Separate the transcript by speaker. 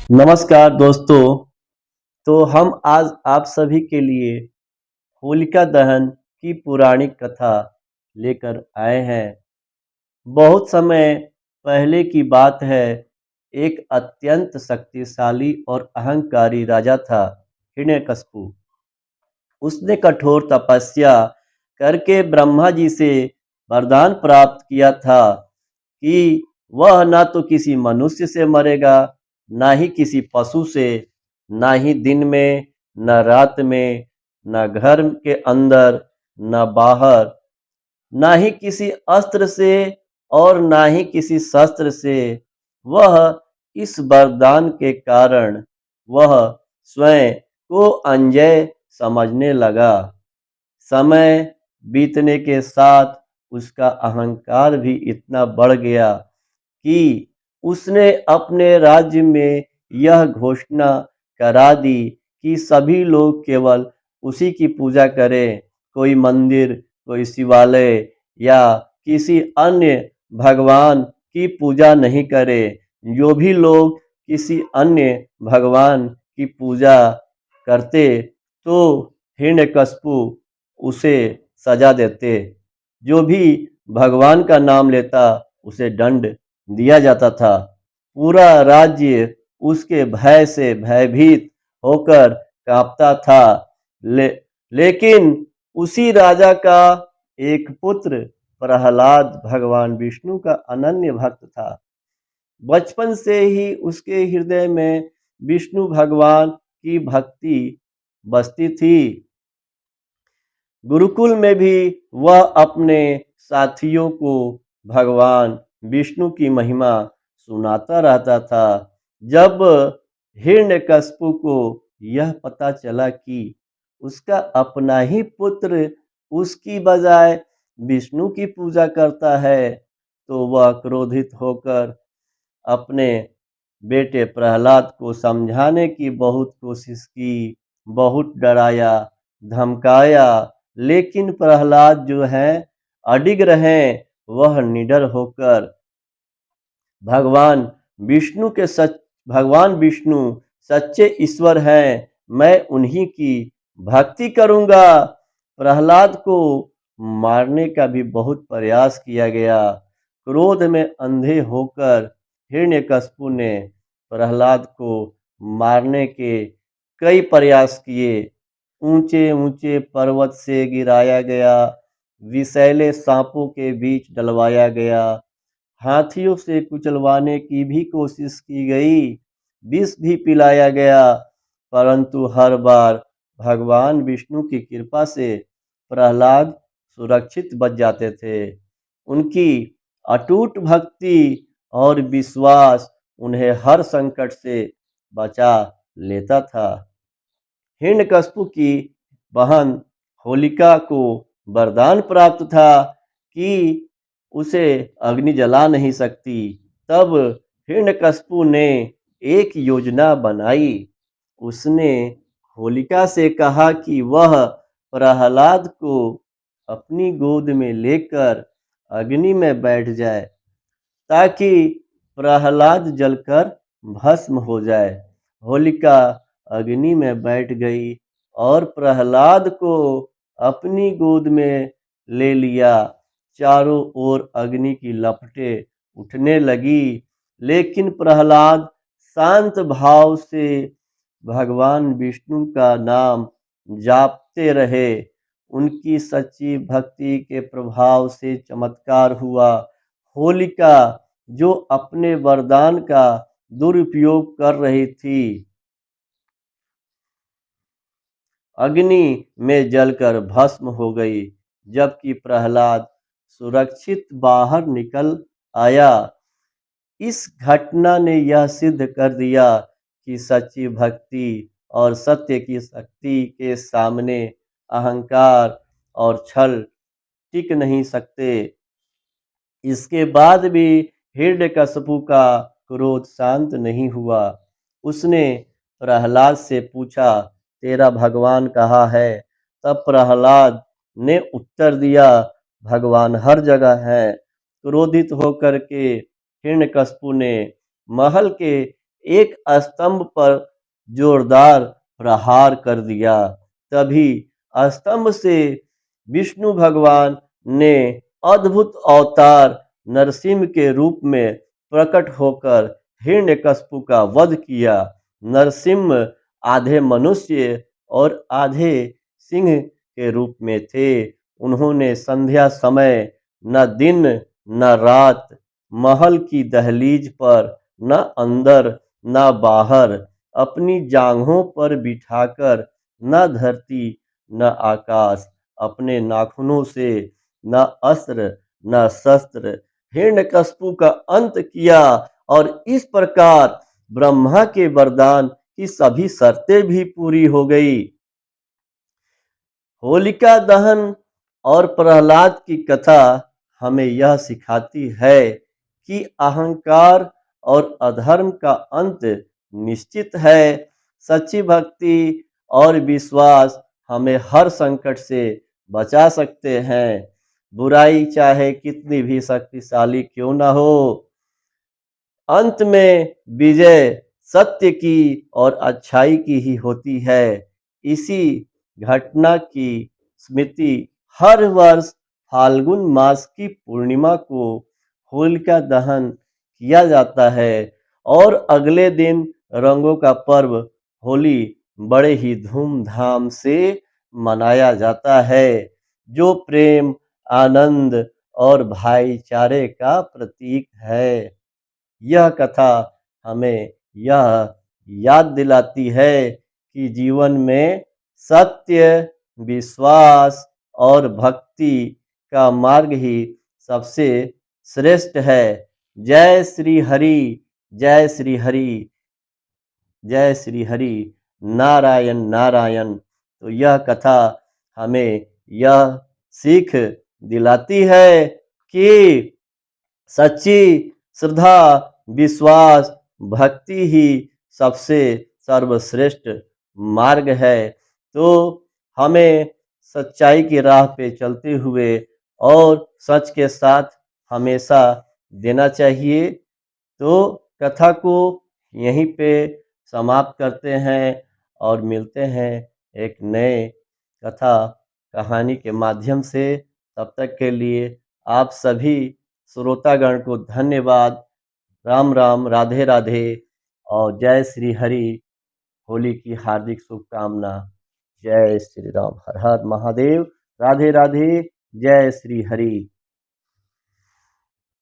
Speaker 1: नमस्कार दोस्तों। तो हम आज आप सभी के लिए होलिका दहन की पौराणिक कथा लेकर आए हैं। बहुत समय पहले की बात है। एक अत्यंत शक्तिशाली और अहंकारी राजा था, हिरण्यकशिपु। उसने कठोर तपस्या करके ब्रह्मा जी से वरदान प्राप्त किया था कि वह ना तो किसी मनुष्य से मरेगा, ना ही किसी पशु से, ना ही दिन में, न रात में, न घर के अंदर, न बाहर, ना ही किसी अस्त्र से और ना ही किसी शस्त्र से। वह इस वरदान के कारण वह स्वयं को अजेय समझने लगा। समय बीतने के साथ उसका अहंकार भी इतना बढ़ गया कि उसने अपने राज्य में यह घोषणा करा दी कि सभी लोग केवल उसी की पूजा करें। कोई मंदिर, कोई शिवालय या किसी अन्य भगवान की पूजा नहीं करे। जो भी लोग किसी अन्य भगवान की पूजा करते तो हिरण्यकशिपु उसे सजा देते। जो भी भगवान का नाम लेता उसे दंड दिया जाता था। पूरा राज्य उसके भय से भयभीत होकर कांपता था। ले, लेकिन उसी राजा का एक पुत्र प्रहलाद भगवान विष्णु का अनन्य भक्त था। बचपन से ही उसके हृदय में विष्णु भगवान की भक्ति बसती थी। गुरुकुल में भी वह अपने साथियों को भगवान विष्णु की महिमा सुनाता रहता था। जब हिरण्यकशिपु को यह पता चला कि उसका अपना ही पुत्र उसकी बजाय विष्णु की पूजा करता है, तो वह क्रोधित होकर अपने बेटे प्रहलाद को समझाने की बहुत कोशिश की, बहुत डराया, धमकाया, लेकिन प्रहलाद जो है अडिग रहे। वह निडर होकर भगवान विष्णु के सच भगवान विष्णु सच्चे ईश्वर हैं, मैं उन्हीं की भक्ति करूंगा। प्रहलाद को मारने का भी बहुत प्रयास किया गया। क्रोध में अंधे होकर हिरण्यकशिपु ने प्रहलाद को मारने के कई प्रयास किए। ऊंचे ऊंचे पर्वत से गिराया गया, विषैले सांपों के बीच डलवाया गया, हाथियों से कुचलवाने की भी कोशिश की गई, विष भी पिलाया गया, परंतु हर बार भगवान विष्णु की कृपा से प्रहलाद सुरक्षित बच जाते थे। उनकी अटूट भक्ति और विश्वास उन्हें हर संकट से बचा लेता था। हिरण्यकशिपु की बहन होलिका को वरदान प्राप्त था कि उसे अग्नि जला नहीं सकती। तब हिरण्यकशिपु ने एक योजना बनाई। उसने होलिका से कहा कि वह प्रहलाद को अपनी गोद में लेकर अग्नि में बैठ जाए, ताकि प्रहलाद जलकर भस्म हो जाए। होलिका अग्नि में बैठ गई और प्रहलाद को अपनी गोद में ले लिया। चारों ओर अग्नि की लपटें उठने लगी, लेकिन प्रहलाद शांत भाव से भगवान विष्णु का नाम जापते रहे। उनकी सच्ची भक्ति के प्रभाव से चमत्कार हुआ। होलिका, जो अपने वरदान का दुरुपयोग कर रही थी, अग्नि में जलकर भस्म हो गई, जबकि प्रहलाद सुरक्षित बाहर निकल आया। इस घटना ने यह सिद्ध कर दिया कि सच्ची भक्ति और सत्य की शक्ति के सामने अहंकार और छल टिक नहीं सकते। इसके बाद भी हिरण्यकशिपु का क्रोध शांत नहीं हुआ। उसने प्रहलाद से पूछा, तेरा भगवान कहाँ है? तब प्रहलाद ने उत्तर दिया, भगवान हर जगह है। क्रोधित होकर के हिरण्यकशिपु ने महल के एक स्तंभ पर जोरदार प्रहार कर दिया। तभी स्तंभ से विष्णु भगवान ने अद्भुत अवतार नरसिंह के रूप में प्रकट होकर हिरण्यकश्यप का वध किया। नरसिंह आधे मनुष्य और आधे सिंह के रूप में थे। उन्होंने संध्या समय न दिन न रात महल की दहलीज पर न अंदर न बाहर अपनी जांघों पर बिठाकर न धरती न आकाश अपने नाखूनों से न अस्त्र न शस्त्र हिरण्यकश्यप का अंत किया और इस प्रकार ब्रह्मा के वरदान की सभी शर्तें भी पूरी हो गई। होलिका दहन और प्रहलाद की कथा हमें यह सिखाती है कि अहंकार और अधर्म का अंत निश्चित है। सच्ची भक्ति और विश्वास हमें हर संकट से बचा सकते हैं। बुराई चाहे कितनी भी शक्तिशाली क्यों न हो, अंत में विजय सत्य की और अच्छाई की ही होती है। इसी घटना की स्मृति हर वर्ष फाल्गुन मास की पूर्णिमा को होलिका दहन किया जाता है और अगले दिन रंगों का पर्व होली बड़े ही धूमधाम से मनाया जाता है, जो प्रेम, आनंद और भाईचारे का प्रतीक है। यह कथा हमें यह याद दिलाती है कि जीवन में सत्य, विश्वास और भक्ति का मार्ग ही सबसे श्रेष्ठ है। जय श्री हरि, जय श्री हरि, जय श्री हरि, नारायण नारायण। तो यह कथा हमें यह सीख दिलाती है कि सच्ची श्रद्धा, विश्वास, भक्ति ही सबसे सर्वश्रेष्ठ मार्ग है। तो हमें सच्चाई की राह पे चलते हुए और सच के साथ हमेशा देना चाहिए। तो कथा को यहीं पे समाप्त करते हैं और मिलते हैं एक नए कथा कहानी के माध्यम से। तब तक के लिए आप सभी श्रोतागण को धन्यवाद। राम राम, राधे राधे और जय श्री हरि। होली की हार्दिक शुभकामना। जय श्री राम, हर हर महादेव, राधे राधे, जय श्री हरि।